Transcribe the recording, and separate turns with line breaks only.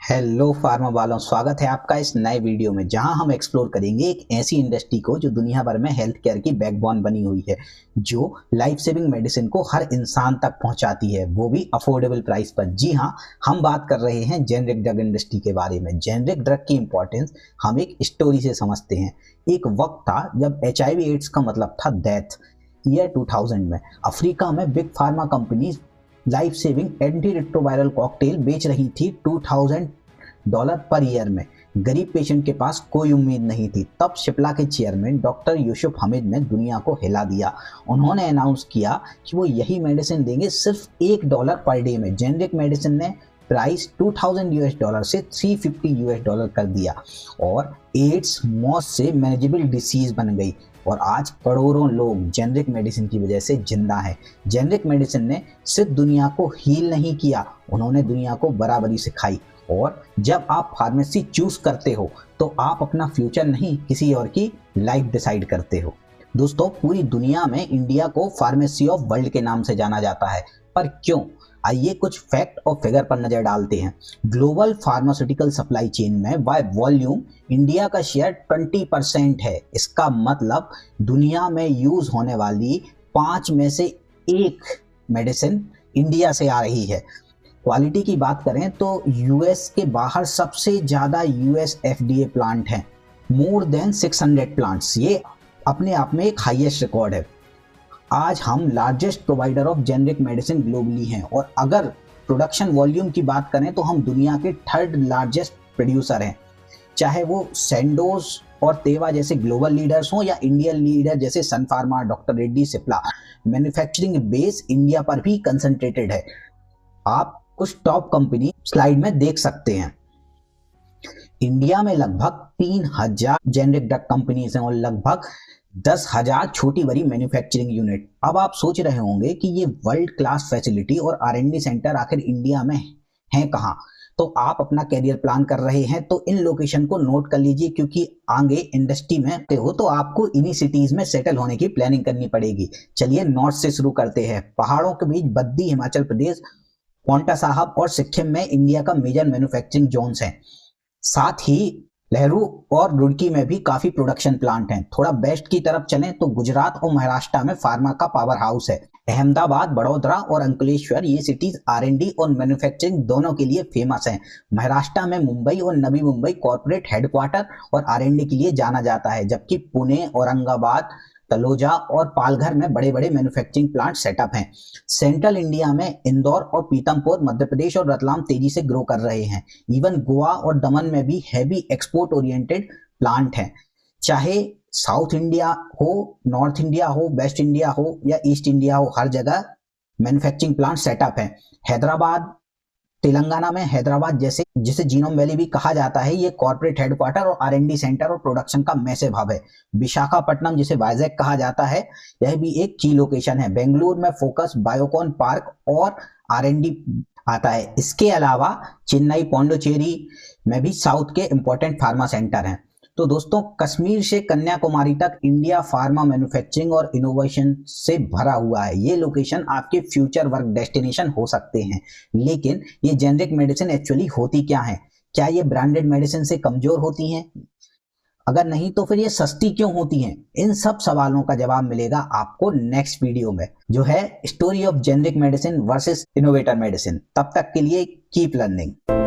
Hello pharma वालों, स्वागत है आपका इस नए वीडियो में जहां हम एक्सप्लोर करेंगे एक ऐसी इंडस्ट्री को जो दुनिया भर में हेल्थ केयर की बैकबोन बनी हुई है, जो लाइफ सेविंग मेडिसिन को हर इंसान तक पहुंचाती है, वो भी अफोर्डेबल प्राइस पर। जी हां, हम बात कर रहे हैं जेनरिक ड्रग इंडस्ट्री के बारे में। जेनरिक ड्रग की इंपॉर्टेंस हम एक स्टोरी से समझते हैं। एक वक्त था जब HIV एड्स का मतलब था डेथ। ईयर 2000 में अफ्रीका में big pharma companies life saving anti retroviral cocktail बेच रही थी $2000 पर ईयर में। गरीब पेशेंट के पास कोई उम्मीद नहीं थी। तब शिप्ला के चेयरमैन डॉक्टर यूसुफ हमीद ने दुनिया को हिला दिया। उन्होंने अनाउंस किया कि वो यही मेडिसिन देंगे सिर्फ $1 पर डे में। जेनरिक मेडिसिन ने प्राइस $2000 से $350 कर दिया और एड्स मौत से मैनेजेबल डिसीज बन गई। और आज करोड़ों लोग जेनरिक मेडिसिन की वजह से जिंदा हैं। जेनरिक मेडिसिन ने सिर्फ दुनिया को हील नहीं किया, उन्होंने दुनिया को बराबरी सिखाई। और जब आप फार्मेसी चूज करते हो तो आप अपना फ्यूचर नहीं, किसी और की लाइफ डिसाइड करते हो। दोस्तों, पूरी दुनिया में इंडिया को फार्मेसी ऑफ वर्ल्ड के नाम से जाना जाता है, पर क्यों? आइए कुछ फैक्ट और फिगर पर नजर डालते हैं। ग्लोबल फार्मास्यूटिकल सप्लाई चेन में बाय वॉल्यूम इंडिया का शेयर 20% है। इसका मतलब दुनिया में यूज होने वाली 5 में से 1 मेडिसिन इंडिया से आ रही है। क्वालिटी की बात करें तो यूएस के बाहर सबसे ज्यादा यूएस FDA प्लांट हैं, मोर देन 600 प्लांट्स। ये अपने आप में एक हाईएस्ट रिकॉर्ड है। आज हम largest provider of generic medicine globally हैं और अगर प्रोडक्शन वॉल्यूम की बात करें तो हम दुनिया के 3rd लार्जेस्ट प्रोड्यूसर हैं। चाहे वो सैंडोज और तेवा जैसे ग्लोबल लीडर्स हों या इंडियन लीडर जैसे Sun Pharma, doctor Reddy, Cipla, manufacturing base India पर भी कंसंट्रेटेड है। आप कुछ टॉप कंपनी स्लाइड में देख सकते हैं। इंडिया में लगभग 3000 जेनरिक ड्रग कंपनीज हैं और लगभग 10,000 छोटी बड़ी मैन्युफैक्चरिंग यूनिट। अब आप सोच रहे होंगे कि ये वर्ल्ड क्लास फैसिलिटी और R&D सेंटर आखिर इंडिया में हैं कहाँ? तो आप अपना कैरियर प्लान कर रहे हैं तो इन लोकेशन को नोट कर लीजिए, क्योंकि आगे इंडस्ट्री में हो तो आपको इन्हीं सिटीज में सेटल होने की प्लानिंग करनी पड़ेगी। चलिए नॉर्थ से शुरू करते हैं। पहाड़ों के बीच बद्दी हिमाचल प्रदेश, पोंटा साहब और सिक्किम में इंडिया का मेजर मैन्युफैक्चरिंग जोन्स हैं। साथ ही लहरू और रुड़की में भी काफी प्रोडक्शन प्लांट हैं। थोड़ा वेस्ट की तरफ चलें तो गुजरात और महाराष्ट्र में फार्मा का पावर हाउस है। अहमदाबाद, बड़ौदा और अंकलेश्वर ये सिटीज R&D और मैन्युफैक्चरिंग दोनों के लिए फेमस हैं। महाराष्ट्र में मुंबई और नवी मुंबई कॉर्पोरेट हेडक्वार्टर और R&D के लिए जाना जाता है, जबकि पुणे, औरंगाबाद, तलोजा और पालघर में बड़े बड़े मैन्युफैक्चरिंग प्लांट सेटअप हैं। सेंट्रल इंडिया में इंदौर और पीतमपुर, मध्य प्रदेश और रतलाम तेजी से ग्रो कर रहे हैं। इवन गोवा और दमन में भी हैवी एक्सपोर्ट ओरिएंटेड प्लांट हैं। चाहे साउथ इंडिया हो, नॉर्थ इंडिया हो, वेस्ट इंडिया हो या ईस्ट इंडिया हो, हर जगह मैन्युफैक्चरिंग प्लांट सेटअप है। हैदराबाद, तेलंगाना में हैदराबाद जैसे जिसे जीनोम वैली भी कहा जाता है, ये कॉर्पोरेट हेडक्वार्टर और R&D सेंटर और प्रोडक्शन का मैसिव हब है। विशाखापट्टनम जिसे वाइजैक कहा जाता है, यह भी एक की लोकेशन है। बेंगलुरु में फोकस, बायोकॉन पार्क और R&D आता है। इसके अलावा चेन्नई, पौंडुचेरी में भी साउथ के इंपॉर्टेंट फार्मा सेंटर हैं। तो दोस्तों, कश्मीर से कन्याकुमारी तक इंडिया फार्मा मैन्युफैक्चरिंग और इनोवेशन से भरा हुआ है। ये लोकेशन आपके फ्यूचर वर्क डेस्टिनेशन हो सकते हैं। लेकिन ये जेनरिक मेडिसिन एक्चुअली होती क्या है? क्या ये ब्रांडेड मेडिसिन से कमजोर होती हैं? अगर नहीं तो फिर ये सस्ती क्यों होती हैं? इन सब सवालों का जवाब मिलेगा आपको नेक्स्ट वीडियो में, जो है story of generic medicine versus innovator medicine. तब तक के लिए कीप लर्निंग।